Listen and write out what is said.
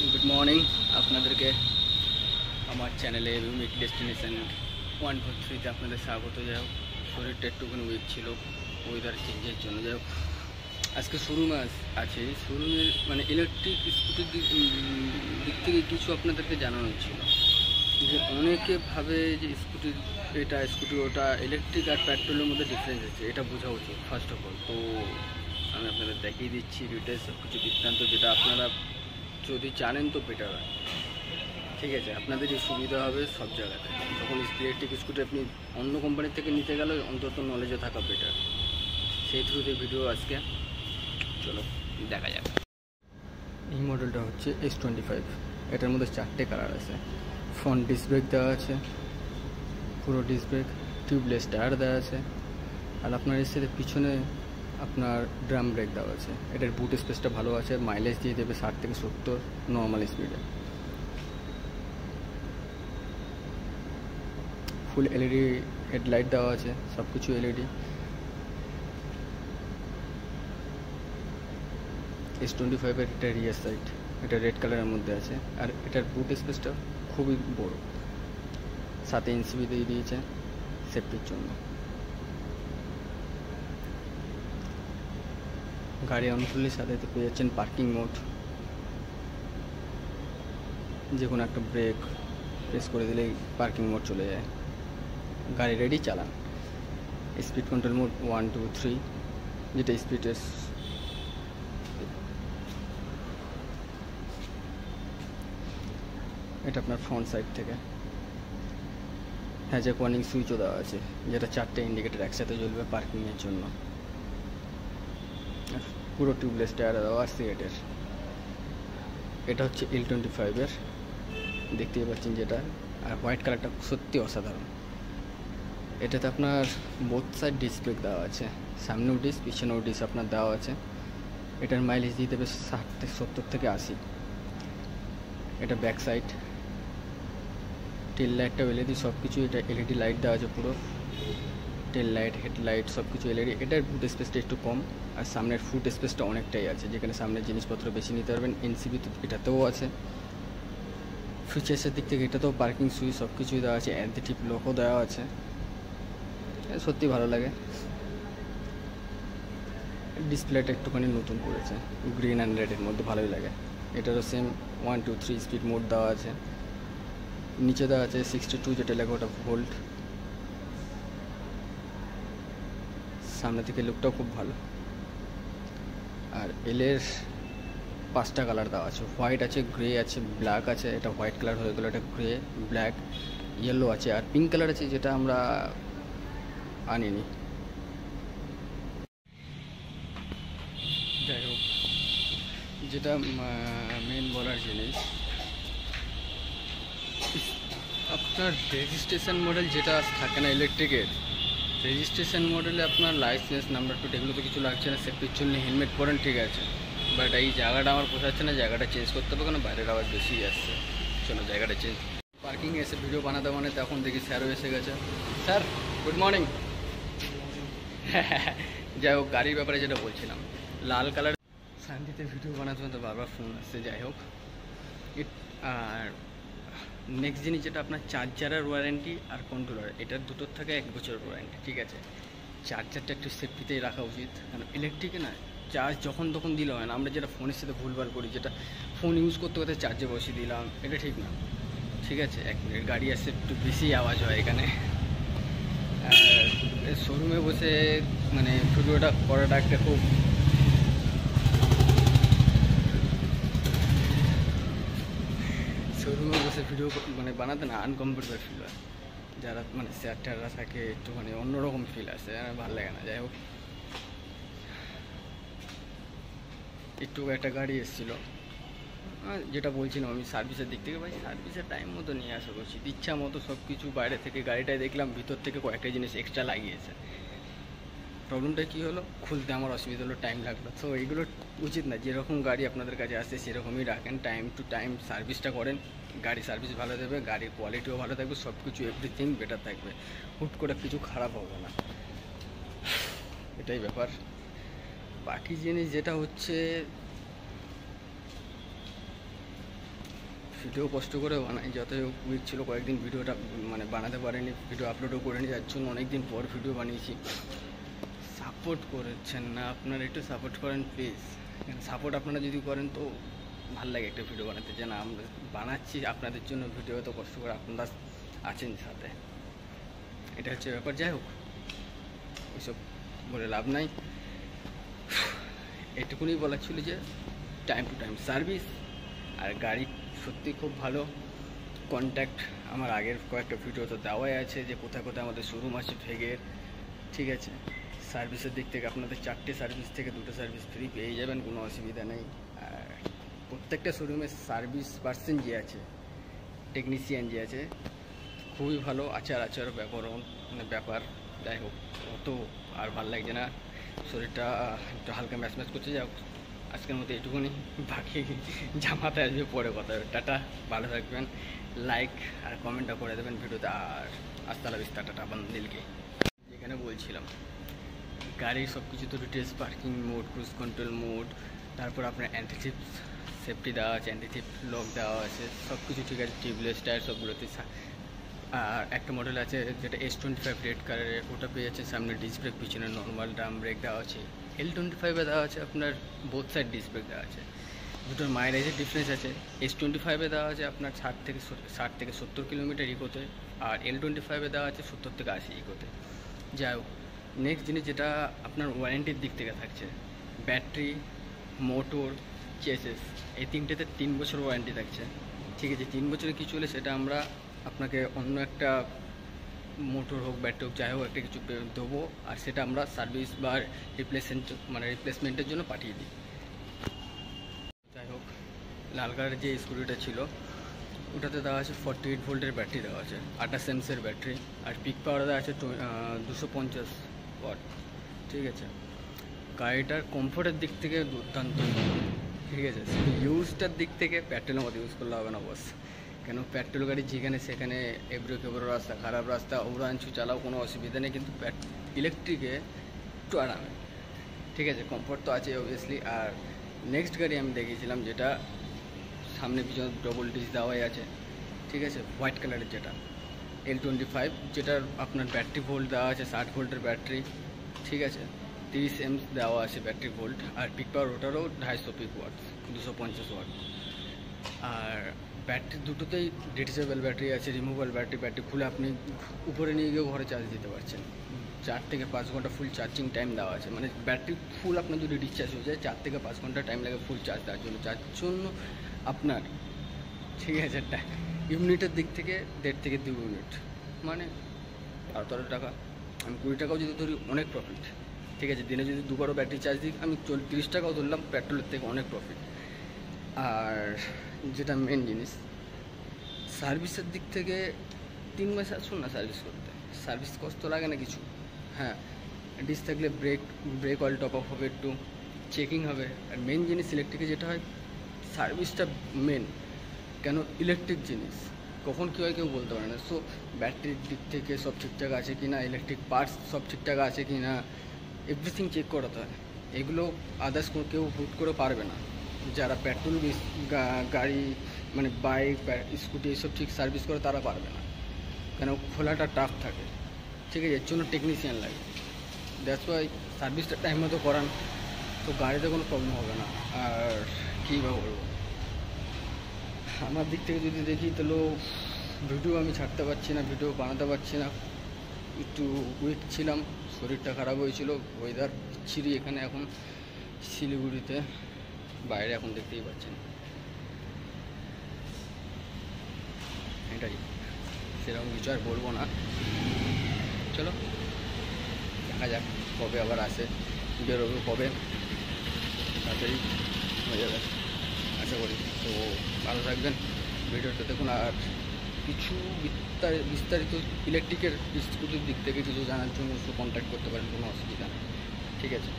Good morning আপনাদেরকে আমার চ্যানেলে ইউনিক ডেস্টিনেশন 143-তে আপনাদের স্বাগত। যাই হোক, শরীরটা একটুখানি উইক ছিল ওয়েদার চেঞ্জের জন্য। যাই হোক, আজকে শোরুমে আছে। শোরুমের মানে ইলেকট্রিক স্কুটির দিক থেকে কিছু আপনাদেরকে জানানো ছিল যে অনেকে ভাবে যে স্কুটির এটা স্কুটি ওটা, ইলেকট্রিক আর পেট্রোলের মধ্যে ডিফারেন্স আছে, এটা বোঝা উচিত ফার্স্ট অফ অল। তো আমি আপনাদের দেখিয়ে দিচ্ছি ডিটেলস সব কিছু বৃত্তান্ত, যেটা আপনারা যদি জানেন তো বেটার হয়। ঠিক আছে, আপনাদেরই সুবিধা হবে সব জায়গাতে। যখন ইলেকট্রিক স্কুটি আপনি অন্য কোম্পানির থেকে নিতে গেলে অন্তত নলেজে থাকা বেটার, সেই থ্রুতে ভিডিও আজকে। চলো দেখা যাক। এই মডেলটা হচ্ছে S25। এটার মধ্যে 4টে কালার আছে। ফ্রন্ট ডিস্ক ব্রেক দেওয়া আছে, পুরো ডিস্ক ব্রেক, টিউবলেস টায়ার দেওয়া আছে, আর আপনার এর সাথে পিছনে আপনার ড্রাম ব্রেক দেওয়া আছে। এটার বুট স্পেসটা ভালো আছে, মাইলেজ দিয়ে দেবে 60 থেকে 70 নর্মাল স্পিডে। ফুল এলইডি হেডলাইট দেওয়া আছে, সব কিছু এলইডি। S25-এর এটা রিয়ার সাইড, এটা রেড কালারের মধ্যে আছে, আর এটার বুট স্পেসটা খুবই বড়, 7 ইঞ্চি দিয়ে দিয়েছে সেফটির জন্য। গাড়ি অন করলে সাথে পেয়ে যাচ্ছেন পার্কিং মোড, যে কোনো একটা ব্রেক প্রেস করে দিলেই পার্কিং মোড চলে যায়। গাড়ি রেডি, চালান। স্পিড কন্ট্রোল মোড 1, 2, 3, যেটা স্পিডের। এটা আপনার ফ্রন্ট সাইড থেকে হ্যাজাক ওয়ার্নিং সুইচও দেওয়া আছে, যেটা 4টে ইন্ডিকেটার একসাথে জ্বলবে পার্কিংয়ের জন্য। পুরো টিউবলেস টায়ার দেওয়া সিএটের। এটা হচ্ছে L25-এর, দেখতেই পাচ্ছেন যেটা। আর হোয়াইট কালারটা সত্যি অসাধারণ। এটাতে আপনার বোথ সাইড ডিস্ক ব্রেক দেওয়া আছে, সামনেও ডিস্ক পিছনেও ডিস্ক আপনার দেওয়া আছে। এটার মাইলেজ দিয়ে দেবে 70 থেকে 80। এটা ব্যাক সাইড, টেল লাইটটা এলইডি, সব কিছু। এটা এলইডি লাইট দেওয়া আছে পুরো, টেল লাইট হেডলাইট সব কিছু এলইডি। এটার বুট স্পেসটা একটু কম, আর সামনের ফুট স্পেসটা অনেকটাই আছে, যেখানে সামনের জিনিসপত্র বেশি নিতে পারবেন। এনসিবি তো এটাতেও আছে। ফিচার্সের দিক থেকে এটাতেও পার্কিং সুইচ সব কিছুই দেওয়া আছে, অ্যান্টিটিপ লকও দেওয়া আছে। সত্যি ভালো লাগে। ডিসপ্লেটা একটুখানি নতুন করেছে, গ্রিন অ্যান্ড রেডের মধ্যে, ভালোই লাগে। এটারও সেম 1, 2, 3 স্পিড মোড দেওয়া আছে। নিচে দেওয়া আছে 62, যেটা লাগে ওটা ভোল্ট। সামনে থেকে লুকটাও খুব ভালো। আর এলের 5টা কালার দেওয়া আছে, হোয়াইট আছে, গ্রে আছে, ব্ল্যাক আছে। এটা হোয়াইট কালার হয়ে গেলো, এটা গ্রে, ব্ল্যাক, ইয়েলো আছে, আর পিঙ্ক কালার আছে, যেটা আমরা আনিনি। যাই হোক, যেটা মেন বলার জিনিস, আপনার রেজিস্ট্রেশন মডেল যেটা থাকে না ইলেকট্রিকের, রেজিস্ট্রেশন মডেলে আপনার লাইসেন্স নাম্বার প্লেট এগুলো তো কিছু লাগছে না। সেফটির জন্য হেলমেট পরেন, ঠিক আছে, বাট এই জায়গাটা আমার পোষাচ্ছে না। জায়গাটা চেঞ্জ করতে হবে, কেন বাইরের আওয়াজ বেশি আসছে। চলো জায়গাটা চেঞ্জ। পার্কিংয়ে এসে ভিডিও বানাতে মানে তখন দেখি স্যারও এসে গেছে। Sir good morning. যাই হোক, গাড়ির ব্যাপারে যেটা বলছিলাম, লাল কালার শান্তিতে ভিডিও বানাতে তো বারবার ফোন আসছে। যাই হোক, আর নেক্সট জিনিস যেটা আপনার চার্জারের ওয়ারেন্টি আর কন্ট্রোলার, এটার দুটোর থাকে 1 বছরের ওয়ারেন্টি। ঠিক আছে, চার্জারটা একটু সেফটিতেই রাখা উচিত, কারণ ইলেকট্রিকে না চার্জ যখন তখন দিলে হয় না। আমরা যেটা ফোনের সাথে ভুলভাল করি, যেটা ফোন ইউজ করতে করতে চার্জে বসিয়ে দিলাম, এটা ঠিক না। ঠিক আছে, 1 মিনিট, গাড়ি আসছে, একটু বেশি আওয়াজ হয় এখানে। শোরুমে বসে মানে ভিডিওটা করাটা একটা খুব শোরুমে বসে ভিডিও মানে বানাতে না আনকমফোর্টেবল ফিল হয়। যারা মানে স্যার ট্যাররা থাকে একটুখানি অন্যরকম ফিল আসে, ভালো লাগে না। যাই হোক, একটু একটা গাড়ি এসেছিলো, যেটা বলছিলাম আমি সার্ভিসের দিক থেকে, ভাই সার্ভিসের টাইম মতো নিয়ে আসা উচিত। ইচ্ছা মতো সব কিছু বাইরে থেকে, গাড়িটায় দেখলাম ভিতর থেকে কয়েকটা জিনিস এক্সট্রা লাগিয়েছে। প্রবলেমটা কী হলো, খুলতে আমার অসুবিধা হলো, টাইম লাগলো। তো এইগুলো উচিত না। যেরকম গাড়ি আপনাদের কাছে আসে সেরকমই রাখেন, টাইম টু টাইম সার্ভিসটা করেন। গাড়ি সার্ভিস ভালো দেবে, গাড়ির কোয়ালিটিও ভালো থাকবে, সব কিছু এভরিথিং বেটার থাকবে। হুট করে কিছু খারাপ হবে না, এটাই ব্যাপার। বাকি জিনিস যেটা হচ্ছে ভিডিও কষ্ট করে বানাই, যত উইক ছিল কয়েকদিন ভিডিওটা মানে বানাতে পারিনি, ভিডিও আপলোডও করিনি, যার জন্য অনেকদিন পর ভিডিও বানিয়েছি। সাপোর্ট করেছেন না আপনারা, একটু সাপোর্ট করেন প্লিজ। সাপোর্ট আপনারা যদি করেন তো ভালো লাগে একটা ভিডিও বানাতে, যে না আমরা বানাচ্ছি আপনাদের জন্য ভিডিও, তো কষ্ট করে আপনারা আছেন সাথে, এটা হচ্ছে ব্যাপার। যাই হোক, ওইসব বলে লাভ নাই, এটুকুনি বলার ছিল যে টাইম টু টাইম সার্ভিস, আর গাড়ি সত্যি খুব ভালো। কন্ট্যাক্ট আমার আগের কয়েকটা ভিডিও তো দেওয়াই আছে, যে কোথায় কোথায় আমাদের শোরুম আছে ভেগের, ঠিক আছে। সার্ভিসের দিক থেকে আপনাদের 4টে সার্ভিস থেকে 2টো সার্ভিস ফ্রি পেয়ে যাবেন, কোনো অসুবিধা নেই। আর প্রত্যেকটা শোরুমের সার্ভিস পার্সন যে আছে, টেকনিশিয়ান যে আছে, খুবই ভালো আচার ব্যাপারণ মানে ব্যাপার। যাই হোক, অত আর ভালো লাগছে না, শরীরটা একটু হালকা ম্যাচ করছে। যাই হোক, আজকের মতো এটুকুনি, বাকি জামাতে আসবে পরে কথা। টাটা, ভালো থাকবেন, লাইক আর কমেন্টটা করে দেবেন ভিডিওতে। আর আস্তালা বিস্তা, টাটা বান্দিলকে। যেখানে বলছিলাম গাড়ির সব কিছু তো details, parking mode, cruise control mode, তারপর আপনার অ্যান্টিথিপ সেফটি দেওয়া আছে, অ্যান্টিথিপ লক দেওয়া আছে, সব কিছু ঠিক আছে। টিউবলেস টায়ার সবগুলোতে। আর একটা মডেল আছে যেটা S25 রেড কালারের, ওটা পেয়ে যাচ্ছে সামনে ডিস্ক ব্রেক, পিছনে নর্মাল ড্রাম ব্রেক দেওয়া আছে। L25-এ দেওয়া আছে আপনার বোথ সাইড ডিস্ক ব্রেক দেওয়া আছে। দুটোর মাইলেজের ডিফারেন্স আছে। S25-এ দেওয়া আছে আপনার 60 থেকে 70 কিলোমিটার ইকোতে, আর L25-এ দেওয়া আছে 70 থেকে 80 ইকোতে। যাই হোক, নেক্সট জিনিস যেটা আপনার ওয়ারেন্টির দিক থেকে থাকছে, ব্যাটারি, মোটর, চেসিস, এই তিনটেতে 3 বছর ওয়ারেন্টি থাকছে, ঠিক আছে। 3 বছরে কিছু হলে সেটা আমরা আপনাকে অন্য একটা মোটর হোক, ব্যাটারি হোক, যাই হোক একটা কিছু দেবো, আর সেটা আমরা সার্ভিস বা রিপ্লেসমেন্টের জন্য পাঠিয়ে দিই। যাই হোক, লাল কালারের যে স্কুটিটা ছিল ওটাতে দেওয়া আছে 48 ভোল্টের ব্যাটারি দেওয়া আছে, 28 এমসের ব্যাটারি, আর পিক পাওয়ার দেওয়া আছে 250 ওয়াট, ঠিক আছে। গাড়িটার কমফোর্টের দিক থেকে দুর্দান্ত, ঠিক আছে। ইউজটার দিক থেকে পেট্রোলের মতো ইউজ করলে হবে না বস, কেন পেট্রোল গাড়ি যেখানে সেখানে এবড়ো খেবড়ো রাস্তা, খারাপ রাস্তা, ওরাঞ্চু চালাও, কোনো অসুবিধা নেই, কিন্তু ইলেকট্রিকে একটু আরামে, ঠিক আছে। কমফোর্ট তো আছে অবভিয়াসলি। আর নেক্সট গাড়ি আমি দেখিয়েছিলাম যেটা সামনে পিছনে ডবল ডিস দেওয়াই আছে, ঠিক আছে, হোয়াইট কালারের যেটা L25, যেটার আপনার ব্যাটারি ভোল্ট দেওয়া আছে 60 ভোল্টের ব্যাটারি, ঠিক আছে। 30 এমস দেওয়া আছে ব্যাটারি ভোল্ট, আর পিক পাওয়ার ওটারও 250 পিক ওয়াট, 250 ওয়াট। আর ব্যাটারি দুটোতেই ডিটেচেবল ব্যাটারি আছে, রিমুভেবল ব্যাটারি খুলে আপনি উপরে নিয়ে গিয়ে ঘরে চার্জ দিতে পারছেন। 4 থেকে 5 ঘন্টা ফুল চার্জিং টাইম দেওয়া আছে, মানে ব্যাটারি ফুল আপনার যদি ডিসচার্জ হয়ে যায় 4 থেকে 5 ঘন্টা টাইম লাগে ফুল চার্জ দেওয়ার জন্য। যার জন্য আপনার, ঠিক আছে, ইউনিটের দিক থেকে 1.5 থেকে 2 ইউনিট, মানে 12 টাকা, আমি 20 টাকাও যদি ধরি অনেক প্রফিট, ঠিক আছে। দিনে যদি 2 বারও ব্যাটারি চার্জ দিই আমি 30 টাকাও ধরলাম, পেট্রোলের থেকে অনেক প্রফিট। আর যেটা মেন জিনিস, সার্ভিসের দিক থেকে 3 মাস আসুন না সার্ভিস করতে, সার্ভিস কষ্ট লাগে না কিছু। হ্যাঁ, ডিস থাকলে ব্রেক অয়েল টপ আপ হবে, একটু চেকিং হবে। আর মেন জিনিস ইলেকট্রিকে যেটা হয়, সার্ভিসটা মেন, কেন ইলেকট্রিক জিনিস কখন কী হয় কেউ বলতে পারে না। সো ব্যাটারির দিক থেকে সব ঠিকঠাক আছে কি না, ইলেকট্রিক পার্টস সব ঠিকঠাক আছে কি না, এভরিথিং চেক করাতে হয়। এগুলো আদার্স কেউ হুট করে পারবে না, যারা পেট্রোল গাড়ি মানে বাইক স্কুটি এইসব ঠিক সার্ভিস করে তারা পারবে না, কেন খোলাটা টাফ থাকে, ঠিক আছে। এর জন্য টেকনিশিয়ান লাগে, দ্যাটস ওয়াই সার্ভিসটা টাইম মতো করান, তো গাড়িতে কোনো প্রবলেম হবে না। আর কী বা বলবো, আমার দিক থেকে যদি দেখি তাহলে ভিডিও আমি ছাড়তে পারছি না, ভিডিও বানাতে পারছি না, একটু উইক ছিলাম, শরীরটা খারাপ হয়েছিল। ওয়েদার ছিঁড়ি এখানে এখন শিলিগুড়িতে, বাইরে এখন দেখতেই পাচ্ছেন, এটাই, সেরকম কিছু আর বলবো না। চলো দেখা যাক কবে আবার আসে, বেরোবে কবে, তাড়াতাড়ি হয়ে যাবে আশা করি। তো ভালো থাকবেন, ভিডিওটা দেখুন। আর কিছু বিস্তারিত ইলেকট্রিকের স্কুটির দিক থেকে কিছু জানার জন্য কন্ট্যাক্ট করতে পারেন, কোনো অসুবিধা নেই, ঠিক আছে।